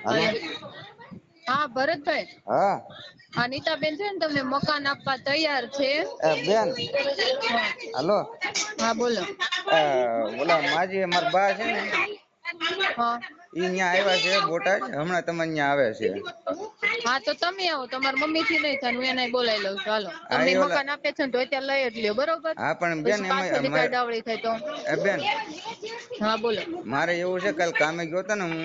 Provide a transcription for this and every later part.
હાલો. હા ભરતભાઈ, હા અનિતાબેન છે ને તમને મકાન આપવા તૈયાર છે. બેન હાલો. હા બોલો. ઓલા માજી અમાર બા છે ને હા ઈ ન્યા આવ્યા છે બોટાદ, હમણાં તમે ન્યા આવે છે. હા તો તમે આવો, તમારા મમ્મી થી નહીં થાય, હું એને બોલાવી લઉં છું. હાલો, હા તમને એ ઓલા મકાન આપે છે ને તો અત્યારે લઈ જ લ્યો, બરોબર. હા પણ બેન પછી એમાં પાછળથી કઈ ડાવળી થાય તો. બેન હા બોલો. મારે એવું છે, કાલ કામે ગયો તો ને હું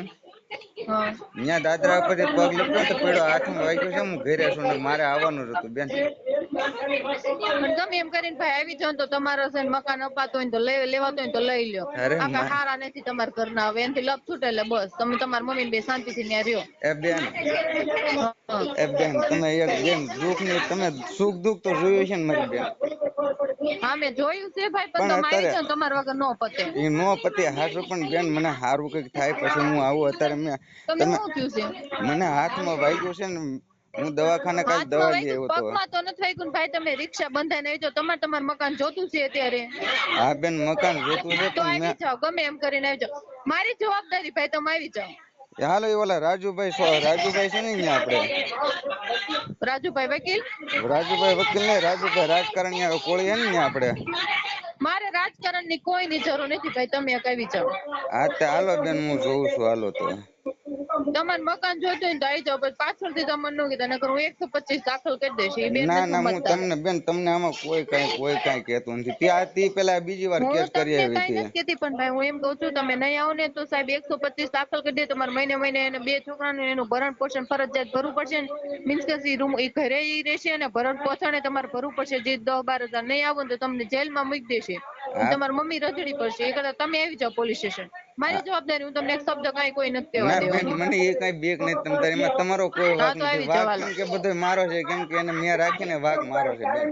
હા ત્યાં દાદરા ઉપરથી પગ લપટ્યો ને તો પેડો હાથમાં વાગ્યો છે. હું ઘરે છું ને મારે આવવાનું જ હતું બેન. પણ તમે એમ કરીને ભાઈ આવી જાવ તો તમારો છે ને મકાન અપાતું હોય તો લેવાતું હોય તો લઈ લ્યો. અરે આખા હારા નથી તમારા ઘરના, હવે એનાથી લપ છૂટે એટલે બસ તમે તમારા મમ્મી ને બે શાંતિથી ત્યાં રહ્યો. એ બેન હા. બેન તમે એક બેન દુઃખ ની તમે સુખ દુઃખ તો જોયું છે ને મારી બેન. હા મેં જોયું છે ભાઈ, પણ પણ તમે આવી અત્યારે જાવ તમારા વગર નો પતે. એ નો પતિ હાચું, પણ બેન મને હારું કઈક થાય પછી હું આવું. અત્યારે તમે તમે શું થયું છે? મને હાથમાં વાગ્યું છે ને, હું દવાખાને કાલ હાથમાં દવા લઈ વાગ્યું, આવ્યો તો. પગમાં તો નથી વાગ્યું ભાઈ. તમે રિક્ષા બંધાઈને આવી જાવ, તમારું મકાન જોતું છે અત્યારે. હા બેન મકાન જોતું છે તો પણ આવી મેં જાવ, ગમે એમ કરીને આવી જાવ. મારી જવાબદારી ભાઈ, તમે આવી જાવ. હાલો એ ઓલા રાજુભાઈ છે ને અહીંયા આપડે રાજુભાઈ વકીલ. રાજુભાઈ વકીલ ને રાજુભાઈ રાજકારણી કોળી હે ને ન્યા આપડે. મારે રાજકારણ ની કોઈ ની જરૂર નથી ભાઈ, તમે આવી જાવ. હા તે હાલો બેન હું જોઉં છું હાલો તો. તમારે મકાન જોતું હોય તો આવી જાવ, પાછળથી તમને ન કીધા નકર હું 125 દાખલ કરી દઈશ. એ બેન ના નથી ના હું સમજતા. તમને બેન તમને આમાં કોઈ કઈ કેતું નથી. ત્યાં તે પેલા બીજી વાર હું કેસ કરી તમને આવી કઈ હતી. નથી કેતી, પણ ભાઈ હું એમ કઉ છું તમે નહીં આવો ને તો સાહેબ 125 દાખલ કરી દે. તમારે મહિને મહિને એને 2 છોકરાને એનું ભરણ પોષણ ફરજિયાત ભરવું પડશે ને. મીન્સ કે ઘરે રહેશે અને ભરણ પોષણ તમારે ભરવું પડશે. જે 10-12 હજાર નહીં આવો ને તો તમને જેલમાં મૂકી દેશે. હા તમારી મમ્મી રજડી પડશે. એ કરતા તમે આવી જાવ પોલીસ સ્ટેશન. મારી જવાબદારી, હું તમને એક શબ્દ કઈ કોઈ નથી કહેવા ના બેન દેવાનું. મને એ કઈ બીક નથી. તમ તારે એમાં તમારો કોઈ હા વાંક તો નથી. આવી જાવ વાંક હાલો. કેમ કે બધો મારો છે, કેમ કે એને મેં રાખીને વાંક મારો છે બેન.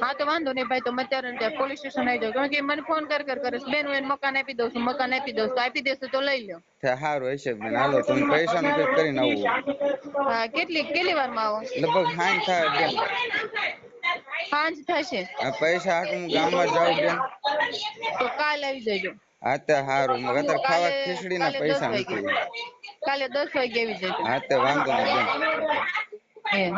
હા તો વાંધો નહીં ભાઈ, તો અત્યારે પોલીસ સ્ટેશન આવી જાવ. કારણ કે મને ફોન કરે બેન હું એને મકાન આપી દઉં છું, મકાન આપી દઉં છું. તો આપી દેશે તો લઈ લ્યો. સારું હશે બેન. હાલો તમે પૈસા નું કઈક કરીને આવું. હા કેટલી વારમાં આવો? લગભગ હાંજ થાય બેન. સાંજ થશે આ પૈસા હાટું હું ગામમાં જાઉં બેન. તો કાલ આવી જજો. હા તે હારું. અત્યારે ખાવા કાલે ખીચડી ના કાલે 10 પૈસા વાગે. નથી. કાલે 10 વાગે આવી જજો. હા તે વાંધો નહી બેન.